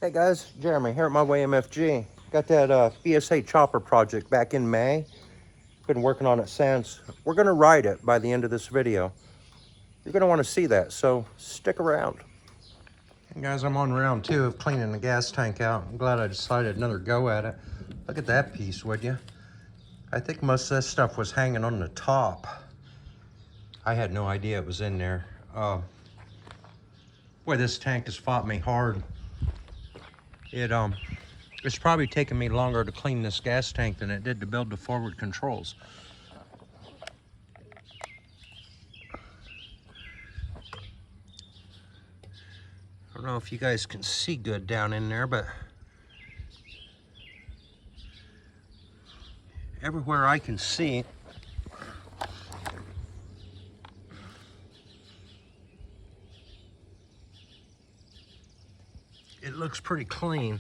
Hey guys, Jeremy here at My Way MFG. Got that BSA chopper project back in May. Been working on it since. We're gonna ride it by the end of this video. You're gonna wanna see that, so stick around. Hey guys, I'm on round 2 of cleaning the gas tank out. I'm glad I decided another go at it. Look at that piece, would you? I think most of this stuff was hanging on the top. I had no idea it was in there. Boy, this tank has fought me hard. It's probably taken me longer to clean this gas tank than it did to build the forward controls. I don't know if you guys can see good down in there, but everywhere I can see, it looks pretty clean.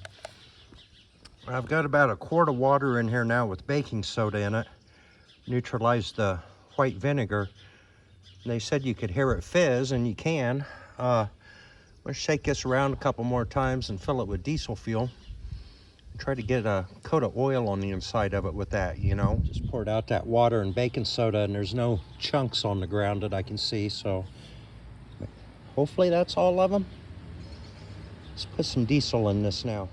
I've got about a quart of water in here now with baking soda in it. Neutralize the white vinegar. They said you could hear it fizz, and you can. I'm gonna shake this around a couple more times and fill it with diesel fuel. Try to get a coat of oil on the inside of it with that, you know. Just poured out that water and baking soda, and there's no chunks on the ground that I can see, so hopefully that's all of them. Let's put some diesel in this now.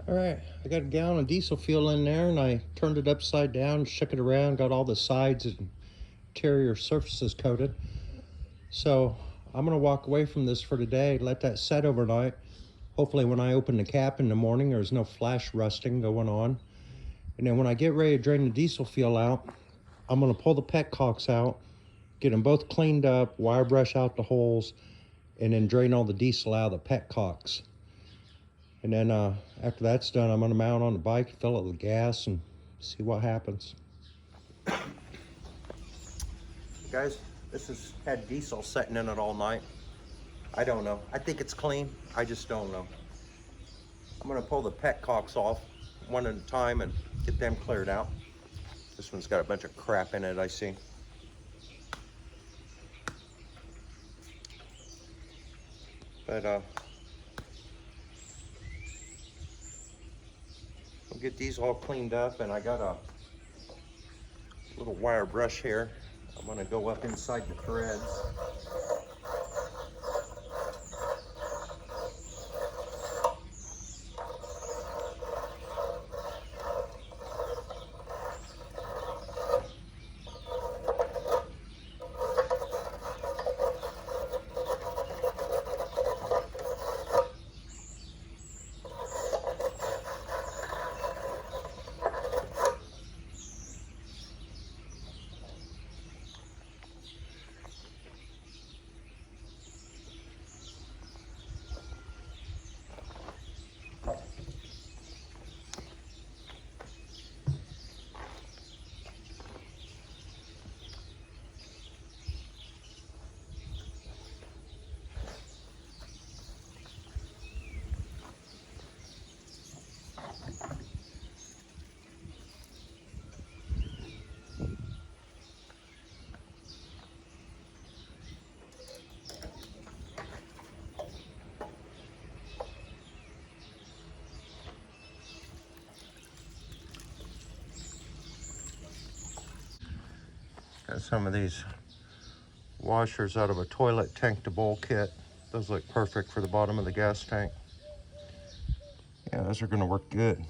All right, I got a gallon of diesel fuel in there, and I turned it upside down, shook it around, got all the sides and interior surfaces coated. So I'm gonna walk away from this for today, let that set overnight. Hopefully when I open the cap in the morning, there's no flash rusting going on. And then when I get ready to drain the diesel fuel out, I'm gonna pull the petcocks out, get them both cleaned up, wire brush out the holes, and then drain all the diesel out of the petcocks. And then after that's done, I'm gonna mount on the bike, fill it with gas, and see what happens. Guys, this has had diesel sitting in it all night. I don't know. I think it's clean. I just don't know. I'm gonna pull the petcocks off one at a time and get them cleared out. This one's got a bunch of crap in it, I see. But we'll get these all cleaned up, and I got a little wire brush here. I'm gonna go up inside the threads. Got some of these washers out of a toilet tank to bowl kit. Those look perfect for the bottom of the gas tank. Yeah, those are gonna work good.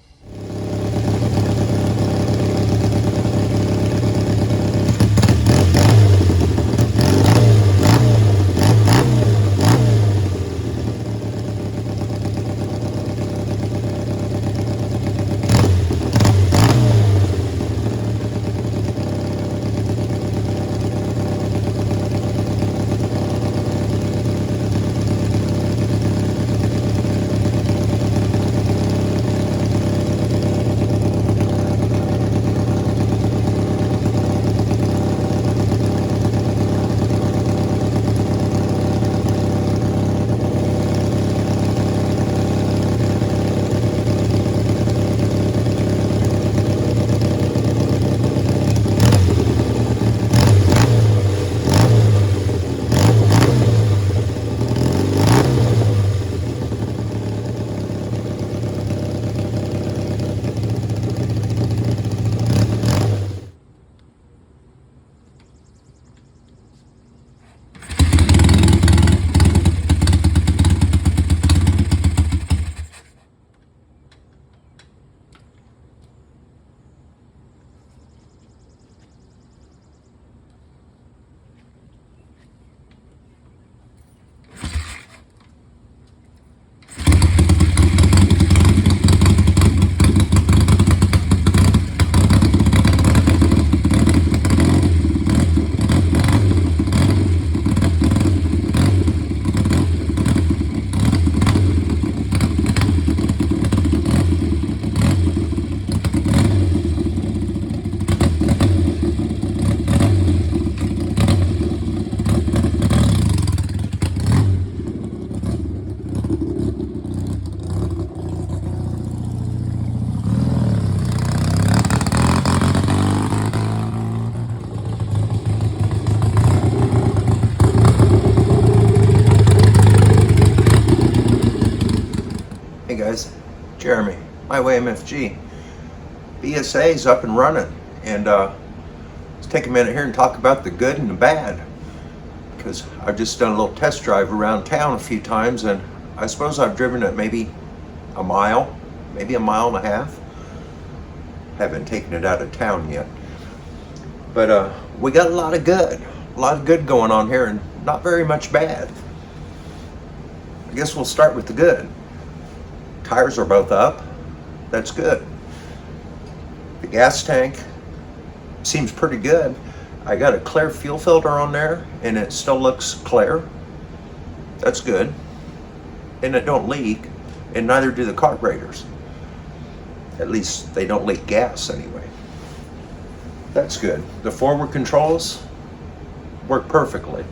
Hey guys, Jeremy, My Way MFG. BSA is up and running, and let's take a minute here and talk about the good and the bad, because I've just done a little test drive around town a few times, and I suppose I've driven it maybe a mile, maybe a mile and a half. Haven't taken it out of town yet, but we got a lot of good going on here, and not very much bad. I guess we'll start with the good. Tires are both up. That's good. The gas tank seems pretty good. I got a clear fuel filter on there and it still looks clear. That's good. And it don't leak, and neither do the carburetors. At least they don't leak gas anyway. That's good. The forward controls work perfectly.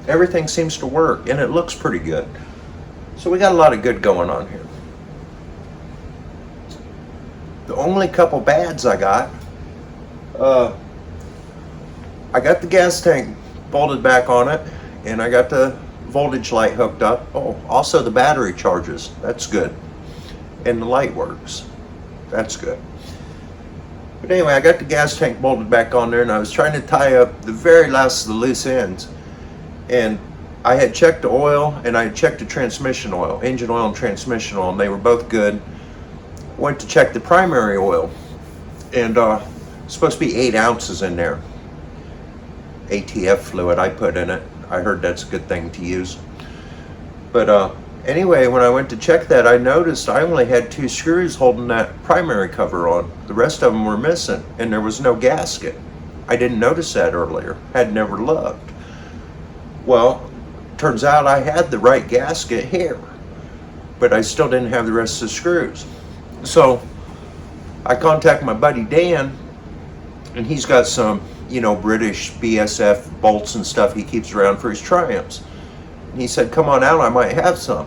Everything seems to work, and it looks pretty good. So we got a lot of good going on here. The only couple bads I got the gas tank bolted back on it, and I got the voltage light hooked up. Oh, also the battery charges. That's good. And the light works. That's good. But anyway, I got the gas tank bolted back on there, and I was trying to tie up the very last of the loose ends. And I had checked the oil, and I had checked the transmission oil, engine oil and transmission oil, and they were both good. Went to check the primary oil, and it's supposed to be 8 ounces in there. ATF fluid I put in it. I heard that's a good thing to use. But anyway, when I went to check that, I noticed I only had 2 screws holding that primary cover on. The rest of them were missing, and there was no gasket. I didn't notice that earlier. Had never looked. Well, turns out I had the right gasket here, but I still didn't have the rest of the screws. So I contacted my buddy Dan, and he's got some, British BSA bolts and stuff he keeps around for his Triumphs. And he said, come on out, I might have some.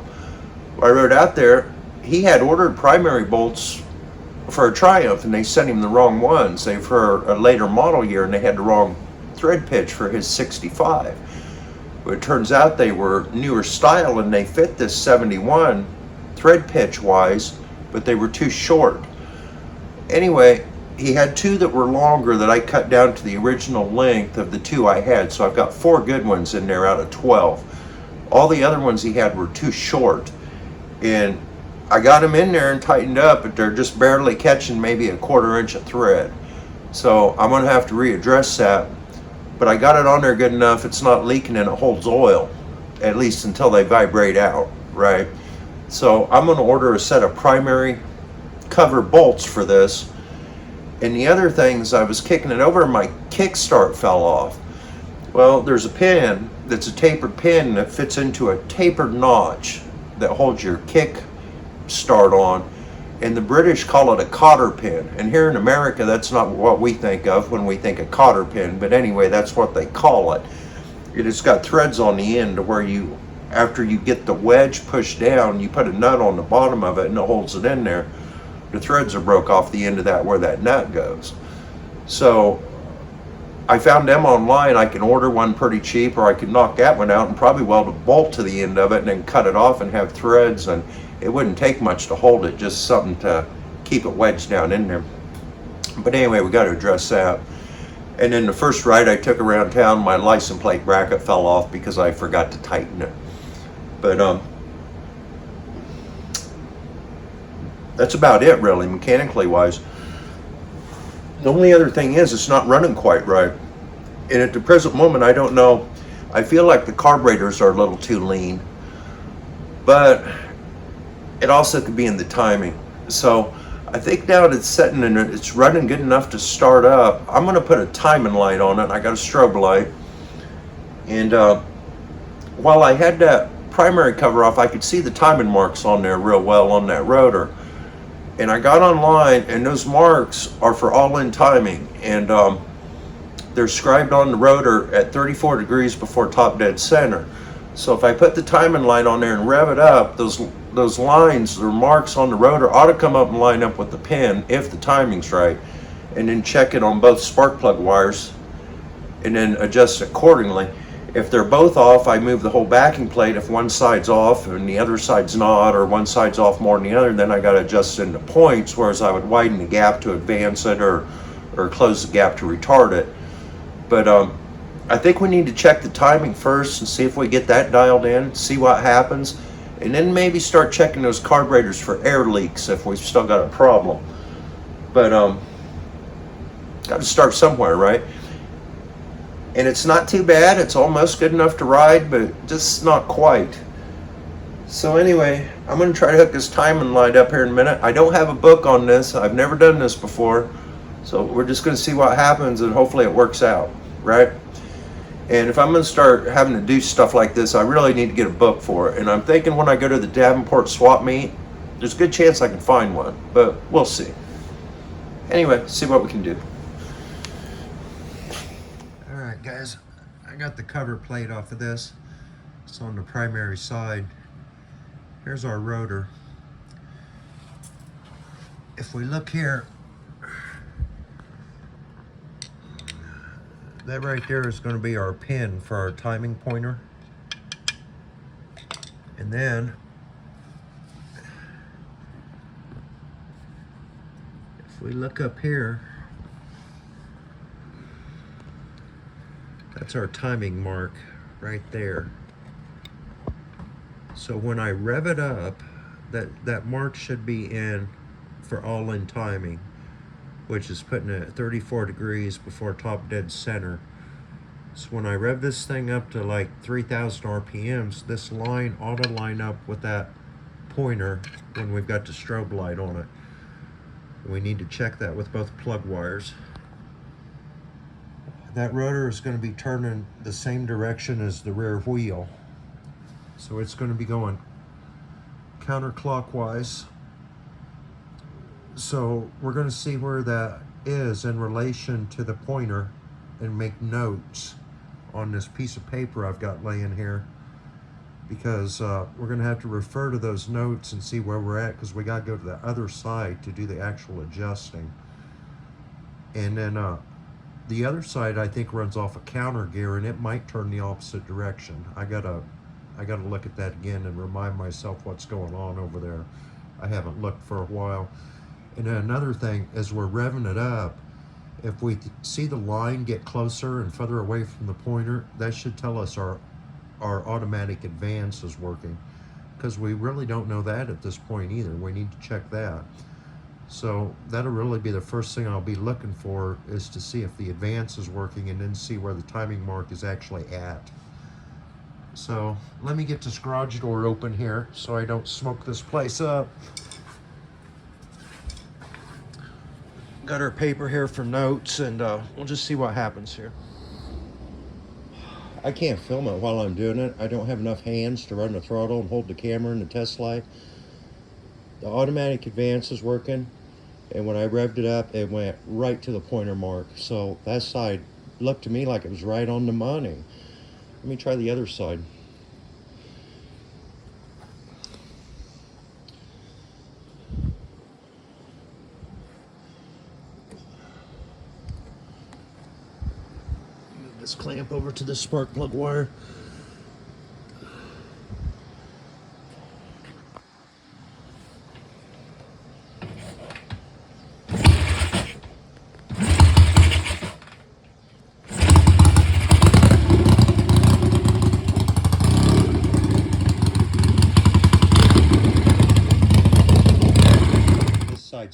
Well, I rode out there. He had ordered primary bolts for a Triumph, and they sent him the wrong ones. They were for a later model year, and they had the wrong thread pitch for his 65. But it turns out they were newer style, and they fit this 71 thread pitch wise, but they were too short. Anyway, he had 2 that were longer that I cut down to the original length of the 2 I had, so I've got 4 good ones in there out of 12. All the other ones he had were too short, and I got them in there and tightened up, but they're just barely catching maybe a 1/4 inch of thread. So I'm gonna have to readdress that. But I got it on there good enough, it's not leaking and it holds oil, at least until they vibrate out, right? So I'm gonna order a set of primary cover bolts for this. And the other things, I was kicking it over and my kickstart fell off. Well, there's a pin that's a tapered pin that fits into a tapered notch that holds your kick start on. And the British call it a cotter pin. And here in America, that's not what we think of when we think of cotter pin. But anyway, that's what they call it. It has got threads on the end to where you, after you get the wedge pushed down, you put a nut on the bottom of it and it holds it in there. The threads are broke off the end of that where that nut goes. So I found them online. I can order one pretty cheap, or I could knock that one out and probably weld a bolt to the end of it and then cut it off and have threads, and it wouldn't take much to hold it, just something to keep it wedged down in there. But anyway, we got to address that. And then the first ride I took around town, my license plate bracket fell off because I forgot to tighten it. But that's about it really, mechanically wise. The only other thing is it's not running quite right. And at the present moment, I don't know. I feel like the carburetors are a little too lean. But it also could be in the timing. So I think now that it's setting and it's running good enough to start up, I'm going to put a timing light on it. I got a strobe light. And while I had that primary cover off, I could see the timing marks on there real well on that rotor. And I got online, and those marks are for all-in timing. And they're scribed on the rotor at 34 degrees before top dead center. So if I put the timing light on there and rev it up, those lines or marks on the rotor ought to come up and line up with the pin if the timing's right. And then check it on both spark plug wires and then adjust accordingly. If they're both off, I move the whole backing plate. If one side's off and the other side's not, or one side's off more than the other, then I got to adjust it into points, whereas I would widen the gap to advance it, or close the gap to retard it. But I think we need to check the timing first and see if we get that dialed in, see what happens, and then maybe start checking those carburetors for air leaks if we've still got a problem. But got to start somewhere, right? And it's not too bad. It's almost good enough to ride, but just not quite. So anyway, I'm going to try to hook this timing light up here in a minute. I don't have a book on this. I've never done this before. So we're just going to see what happens, and hopefully it works out, right? And if I'm going to start having to do stuff like this, I really need to get a book for it. And I'm thinking when I go to the Davenport swap meet, there's a good chance I can find one, but we'll see. Anyway, see what we can do. All right, guys, I got the cover plate off of this. It's on the primary side. Here's our rotor. If we look here, that right there is going to be our pin for our timing pointer. And then if we look up here, that's our timing mark right there. So when I rev it up, that mark should be in for all-in timing, which is putting it at 34 degrees before top dead center. So when I rev this thing up to like 3,000 RPMs, this line ought to line up with that pointer when we've got the strobe light on it. We need to check that with both plug wires. That rotor is going to be turning the same direction as the rear wheel. So it's going to be going counterclockwise. So we're going to see where that is in relation to the pointer and make notes on this piece of paper I've got laying here, because we're going to have to refer to those notes and see where we're at, because we got to go to the other side to do the actual adjusting. And then the other side, I think, runs off a counter gear, and it might turn the opposite direction. I gotta look at that again and remind myself what's going on over there. I haven't looked for a while. And then another thing, as we're revving it up, if we see the line get closer and further away from the pointer, that should tell us our automatic advance is working, because we really don't know that at this point either. We need to check that. So that'll really be the first thing I'll be looking for, is to see if the advance is working, and then see where the timing mark is actually at. So let me get this garage door open here so I don't smoke this place up. Got our paper here for notes, and we'll just see what happens here. I can't film it while I'm doing it. I don't have enough hands to run the throttle and hold the camera and the test light. The automatic advance is working, and when I revved it up, it went right to the pointer mark. So that side looked to me like it was right on the money. Let me try the other side. Move this clamp over to the spark plug wire.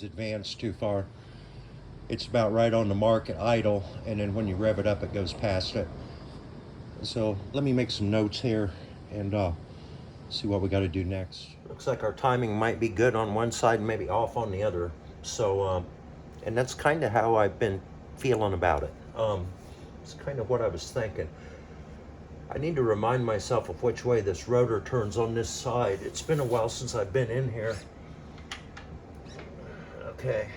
Advanced too far. It's about right on the mark at idle, and then when you rev it up, it goes past it. So let me make some notes here and see what we got to do next. Looks like our timing might be good on one side and maybe off on the other. So and that's kind of how I've been feeling about it. It's kind of what I was thinking. I need to remind myself of which way this rotor turns on this side. It's been a while since I've been in here. Okay,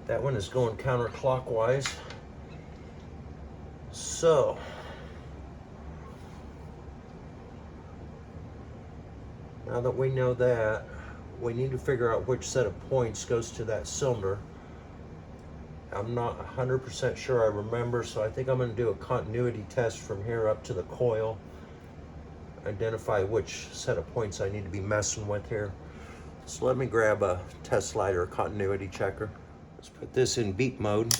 that one is going counterclockwise. So now that we know that, we need to figure out which set of points goes to that cylinder. I'm not 100% sure I remember, so I think I'm going to do a continuity test from here up to the coil. Identify which set of points I need to be messing with here. So let me grab a test light or a continuity checker. Let's put this in beep mode.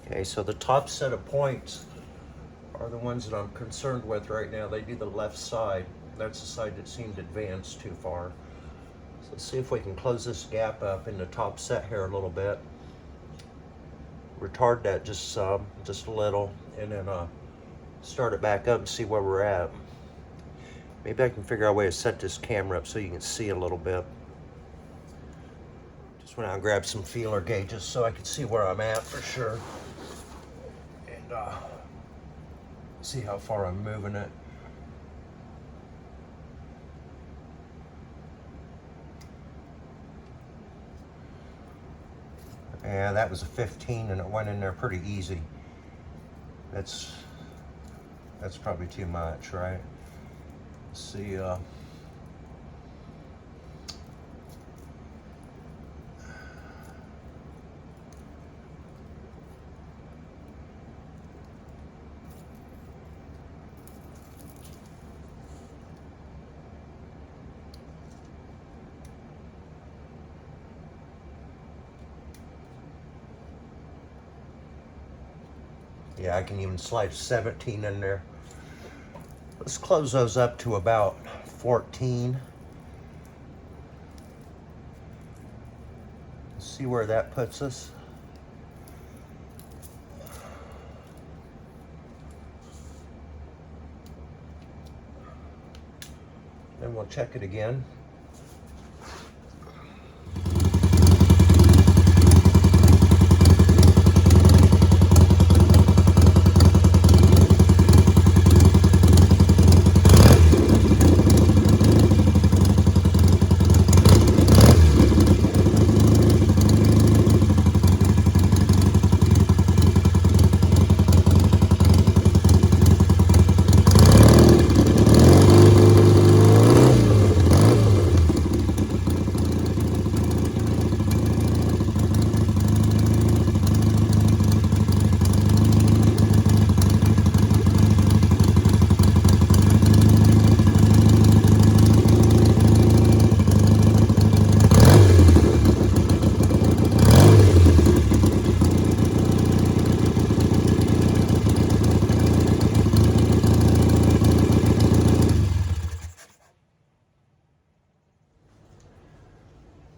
Okay, so the top set of points are the ones that I'm concerned with right now. They do the left side. That's the side that seemed advanced too far. So let's see if we can close this gap up in the top set here a little bit. Retard that just a little, and then start it back up and see where we're at. Maybe I can figure out a way to set this camera up so you can see a little bit. Just went out and grabbed some feeler gauges so I can see where I'm at for sure. And see how far I'm moving it. Yeah, that was a 15 and it went in there pretty easy. That's probably too much, right? Let's see, yeah, I can even slide 17 in there. Let's close those up to about 14. See where that puts us. Then we'll check it again.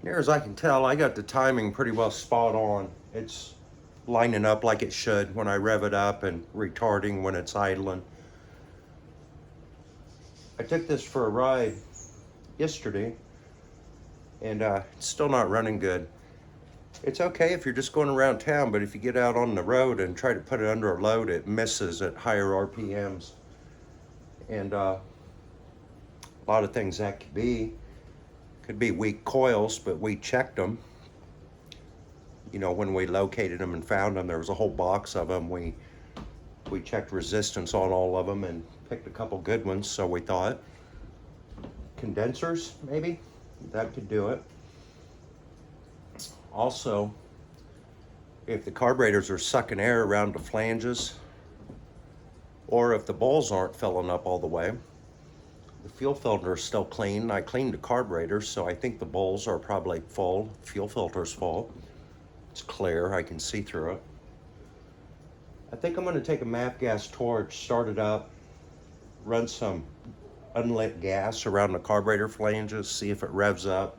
Near as I can tell, I got the timing pretty well spot on. It's lining up like it should when I rev it up and retarding when it's idling. I took this for a ride yesterday and it's still not running good. It's okay if you're just going around town, but if you get out on the road and try to put it under a load, it misses at higher RPMs. And a lot of things that could be weak coils, but we checked them. You know, when we located them and found them, there was a whole box of them. We checked resistance on all of them and picked a couple good ones, so we thought. Condensers, maybe? That could do it. Also, if the carburetors are sucking air around the flanges, or if the bowls aren't filling up all the way, the fuel filter is still clean. I cleaned the carburetors, so I think the bowls are probably full. Fuel filter's full. It's clear, I can see through it. I think I'm gonna take a MAP gas torch, start it up, run some unlit gas around the carburetor flanges, see if it revs up.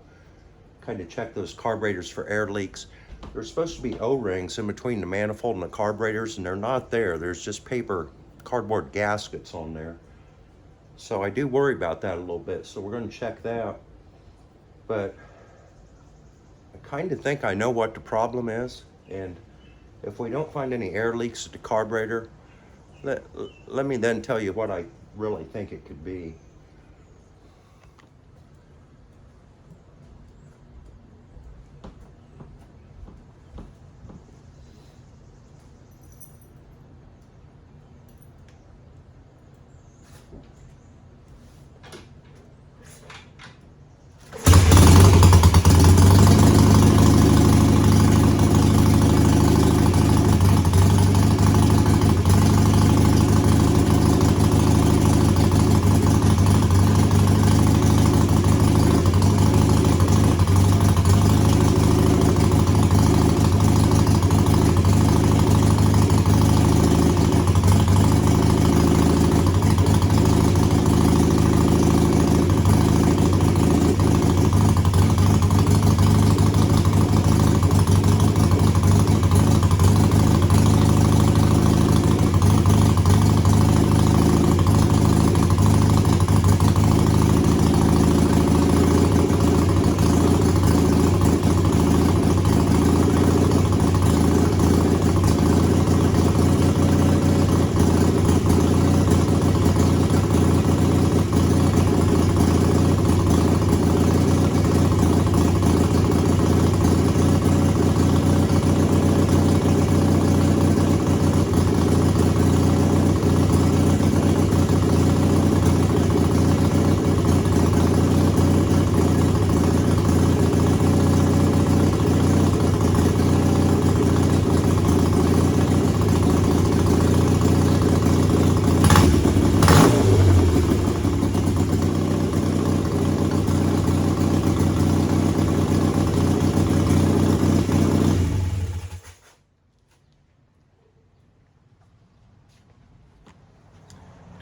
Kind of check those carburetors for air leaks. There's supposed to be O-rings in between the manifold and the carburetors, and they're not there. There's just paper, cardboard gaskets on there. So I do worry about that a little bit. So we're going to check that. But I kind of think I know what the problem is. And if we don't find any air leaks at the carburetor, let me then tell you what I really think it could be.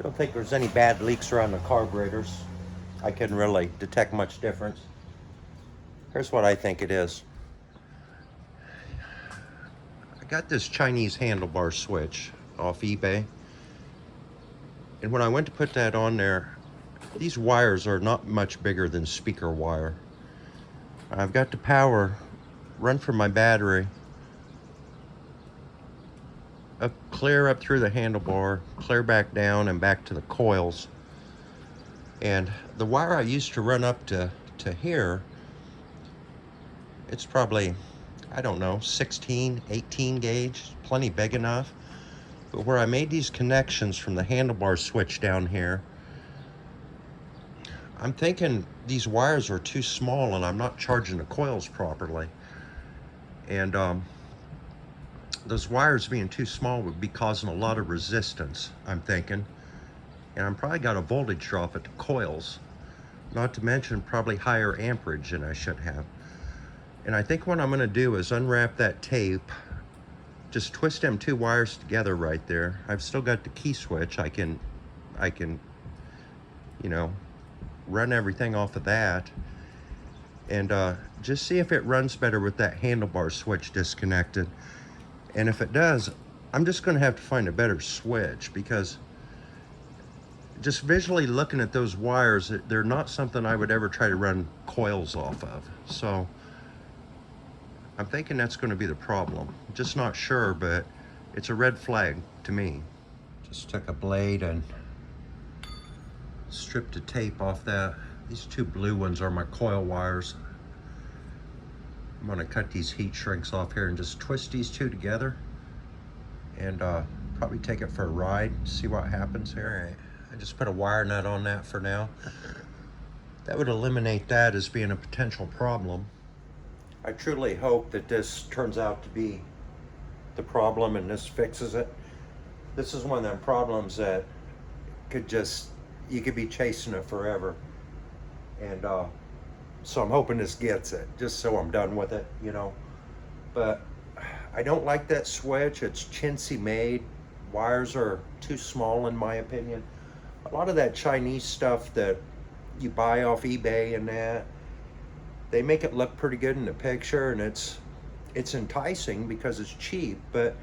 Don't think there's any bad leaks around the carburetors. I couldn't really detect much difference. Here's what I think it is. I got this Chinese handlebar switch off eBay. And when I went to put that on there, these wires are not much bigger than speaker wire. I've got the power run from my battery up, clear up through the handlebar, clear back down and back to the coils. And the wire I used to run up to here, it's probably, I don't know, 16, 18 gauge, plenty big enough. But where I made these connections from the handlebar switch down here, I'm thinking these wires are too small and I'm not charging the coils properly. And those wires being too small would be causing a lot of resistance, I'm thinking. And I'm probably got a voltage drop at the coils, not to mention probably higher amperage than I should have. And I think what I'm gonna do is unwrap that tape, just twist them two wires together right there. I've still got the key switch. I can, you know, run everything off of that and just see if it runs better with that handlebar switch disconnected. And if it does, I'm just gonna have to find a better switch, because just visually looking at those wires, they're not something I would ever try to run coils off of. So I'm thinking that's going to be the problem. Just not sure, but it's a red flag to me. Just took a blade and stripped the tape off that. These two blue ones are my coil wires. I'm going to cut these heat shrinks off here and just twist these two together and probably take it for a ride, see what happens here. All right. I just put a wire nut on that for now. That would eliminate that as being a potential problem. I truly hope that this turns out to be the problem and this fixes it. This is one of them problems that could just, you could be chasing it forever. And so I'm hoping this gets it, just so I'm done with it, you know. But I don't like that switch. It's chintzy made. Wires are too small in my opinion. A lot of that Chinese stuff that you buy off eBay and that, they make it look pretty good in the picture, and it's enticing because it's cheap. But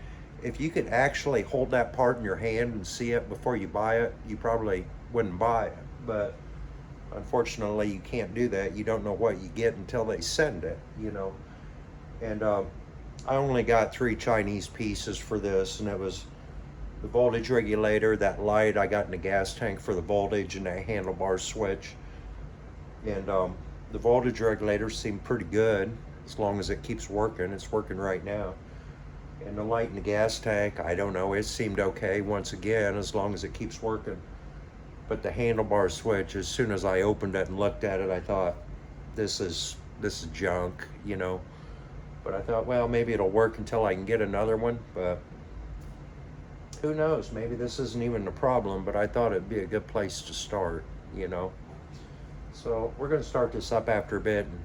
if you could actually hold that part in your hand and see it before you buy it, you probably wouldn't buy it. But unfortunately, you can't do that. You don't know what you get until they send it, you know. And I only got 3 Chinese pieces for this, and it was the voltage regulator, that light I got in the gas tank for the voltage, and that handlebar switch. And the voltage regulator seemed pretty good as long as it keeps working. It's working right now. And the light in the gas tank, I don't know, it seemed okay once again as long as it keeps working. But the handlebar switch, as soon as I opened it and looked at it, I thought, this is junk, you know. But I thought, well, maybe it'll work until I can get another one. But who knows? Maybe this isn't even the problem, but I thought it'd be a good place to start, you know. So we're going to start this up after a bit and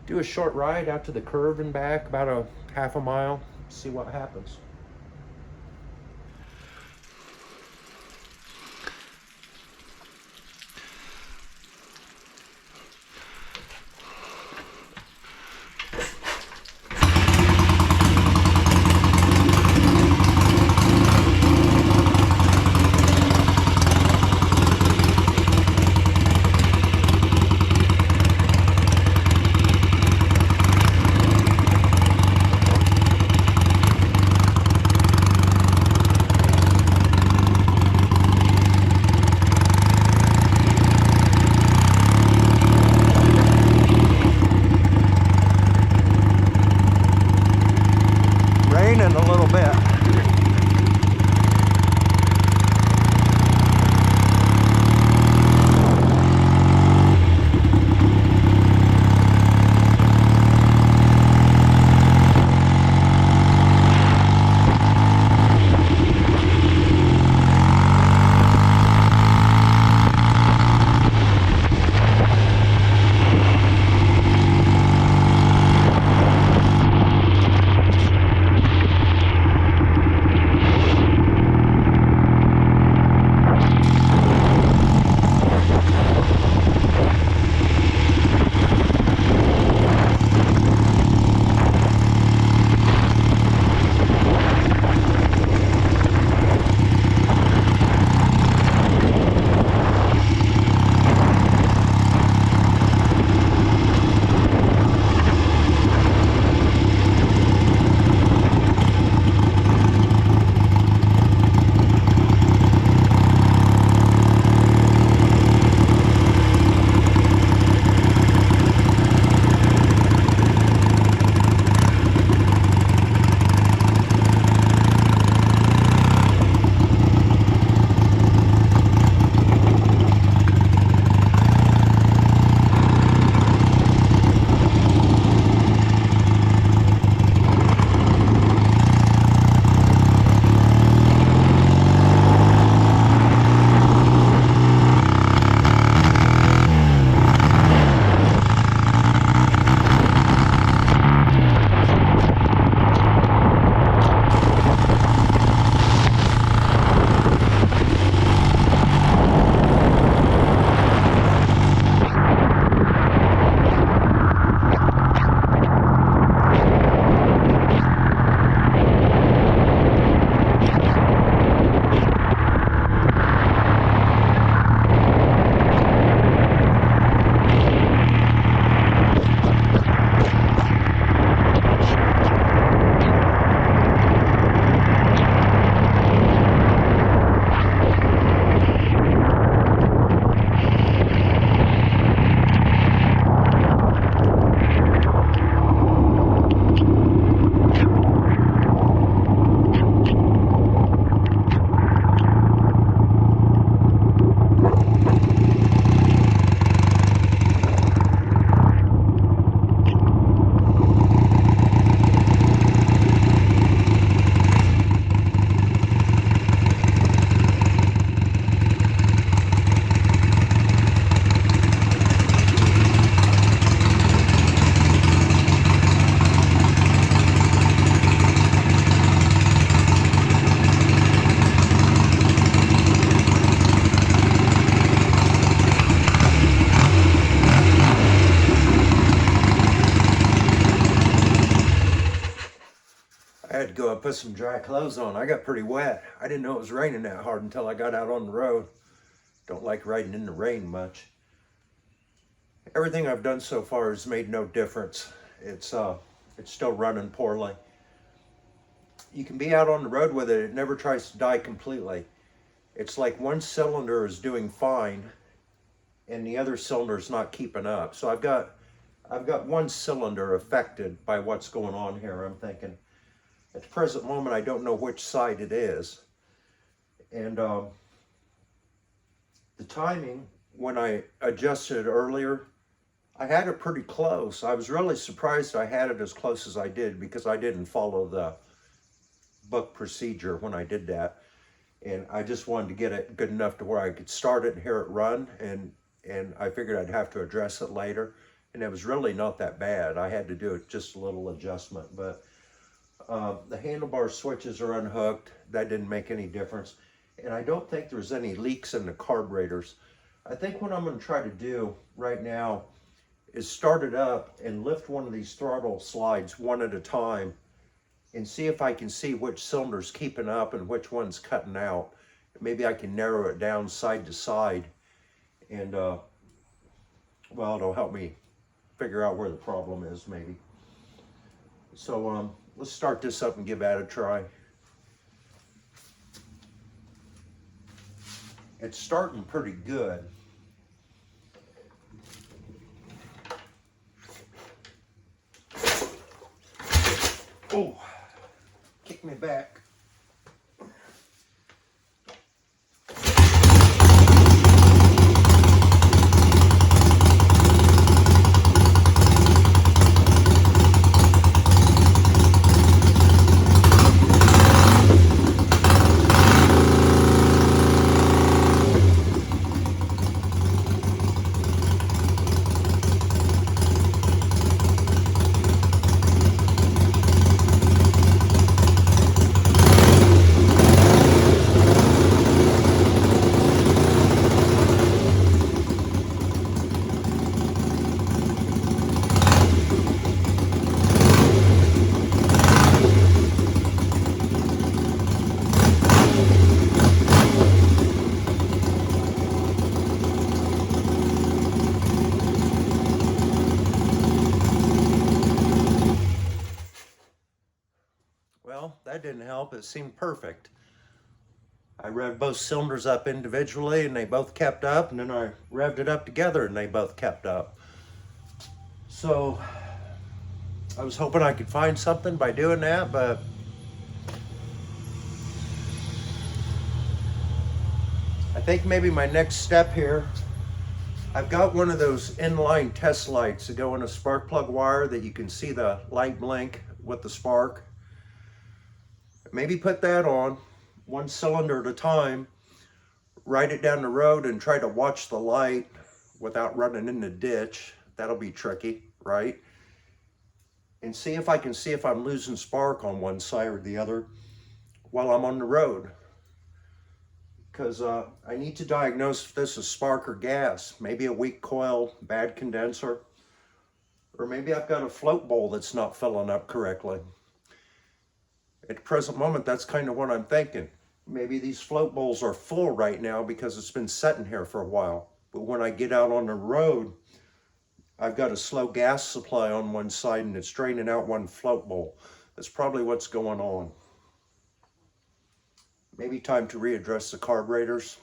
do a short ride out to the curve and back, about a half a mile, see what happens. Raining a little bit. I had to go and put some dry clothes on. I got pretty wet. I didn't know it was raining that hard until I got out on the road. Don't like riding in the rain much. Everything I've done so far has made no difference. It's still running poorly. You can be out on the road with it, it never tries to die completely. It's like one cylinder is doing fine and the other cylinder is not keeping up. So I've got one cylinder affected by what's going on here. I'm thinking, at the present moment, I don't know which side it is. And the timing, when I adjusted it earlier, I had it pretty close. I was really surprised I had it as close as I did because I didn't follow the book procedure when I did that. And I just wanted to get it good enough to where I could start it and hear it run. And I figured I'd have to address it later. And it was really not that bad. I had to do it just a little adjustment. But the handlebar switches are unhooked. That didn't make any difference. And I don't think there's any leaks in the carburetors. I think what I'm going to try to do right now is start it up and lift one of these throttle slides one at a time and see if I can see which cylinder's keeping up and which one's cutting out. Maybe I can narrow it down side to side, and well, it'll help me figure out where the problem is maybe. So let's start this up and give that a try. It's starting pretty good. Oh, kick me back. Well, that didn't help. It seemed perfect. I revved both cylinders up individually and they both kept up, and then I revved it up together and they both kept up. So I was hoping I could find something by doing that, but I think maybe my next step here, I've got one of those inline test lights that go in a spark plug wire that you can see the light blink with the spark. Maybe put that on, one cylinder at a time, ride it down the road and try to watch the light without running in the ditch. That'll be tricky, right? And see if I can see if I'm losing spark on one side or the other while I'm on the road. Because I need to diagnose if this is spark or gas. Maybe a weak coil, bad condenser, or maybe I've got a float bowl that's not filling up correctly. At the present moment, that's kind of what I'm thinking. Maybe these float bowls are full right now because it's been sitting here for a while. But when I get out on the road, I've got a slow gas supply on one side and it's draining out one float bowl. That's probably what's going on. Maybe time to readdress the carburetors.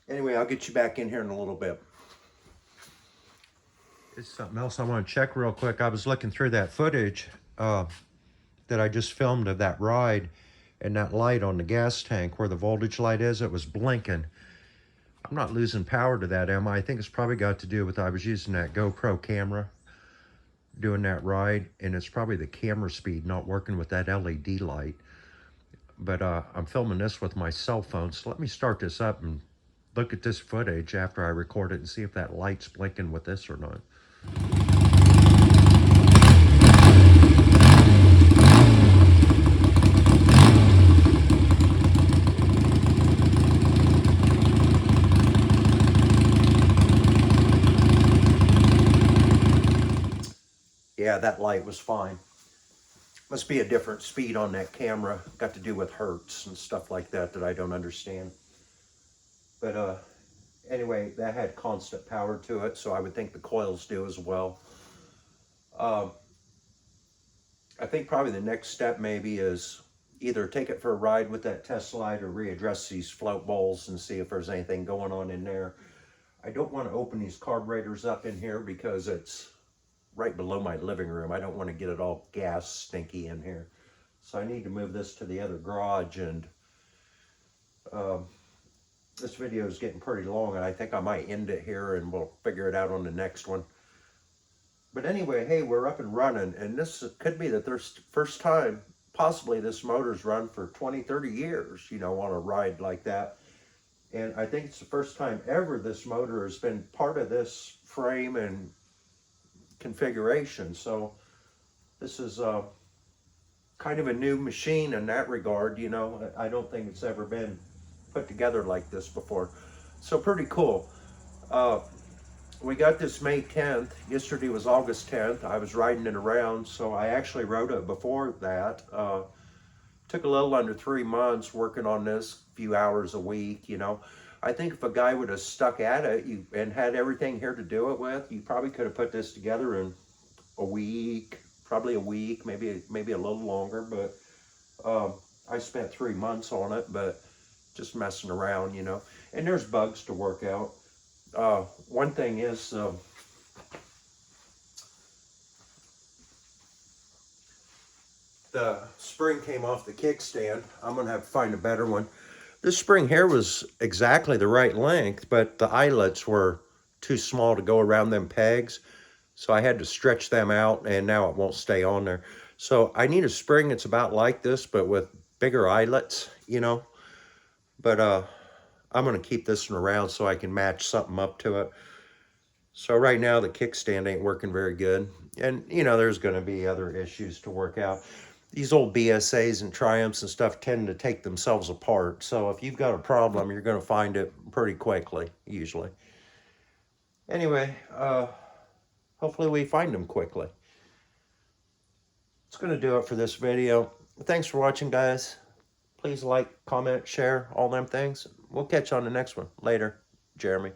Anyway, I'll get you back in here in a little bit. It's something else I want to check real quick. I was looking through that footage that I just filmed of that ride, and that light on the gas tank where the voltage light is, it was blinking. I'm not losing power to that, am I? I think it's probably got to do with I was using that GoPro camera doing that ride, and it's probably the camera speed not working with that LED light. But I'm filming this with my cell phone, so let me start this up and look at this footage after I record it and see if that light's blinking with this or not. Yeah, that light was fine. Must be a different speed on that camera. Got to do with hertz and stuff like that that I don't understand. But anyway, that had constant power to it, so I would think the coils do as well. Um, I think probably the next step maybe is either take it for a ride with that test slide or readdress these float bowls and see if there's anything going on in there. I don't want to open these carburetors up in here because it's right below my living room. I don't want to get it all gas stinky in here. So I need to move this to the other garage, and this video is getting pretty long, and I think I might end it here and we'll figure it out on the next one. But anyway, hey, we're up and running, and this could be the first time possibly this motor's run for 20, 30 years, you know, on a ride like that. And I think it's the first time ever this motor has been part of this frame and configuration. So this is kind of a new machine in that regard, you know. I don't think it's ever been put together like this before. So pretty cool. We got this May 10th. Yesterday was August 10th. I was riding it around, so I actually rode it before that. Took a little under 3 months working on this, a few hours a week, you know. I think if a guy would have stuck at it and had everything here to do it with, you probably could have put this together in a week, probably a week, maybe a little longer. But I spent 3 months on it, but just messing around, you know. And there's bugs to work out. One thing is, the spring came off the kickstand. I'm gonna have to find a better one. This spring here was exactly the right length, but the eyelets were too small to go around them pegs. So I had to stretch them out, and now it won't stay on there. So I need a spring that's about like this, but with bigger eyelets, you know. But I'm gonna keep this one around so I can match something up to it. So right now the kickstand ain't working very good. And you know, there's gonna be other issues to work out. These old BSAs and Triumphs and stuff tend to take themselves apart. So if you've got a problem, you're gonna find it pretty quickly, usually. Anyway, hopefully we find them quickly. It's gonna do it for this video. Thanks for watching, guys. Please like, comment, share, all them things. We'll catch you on the next one. Later, Jeremy.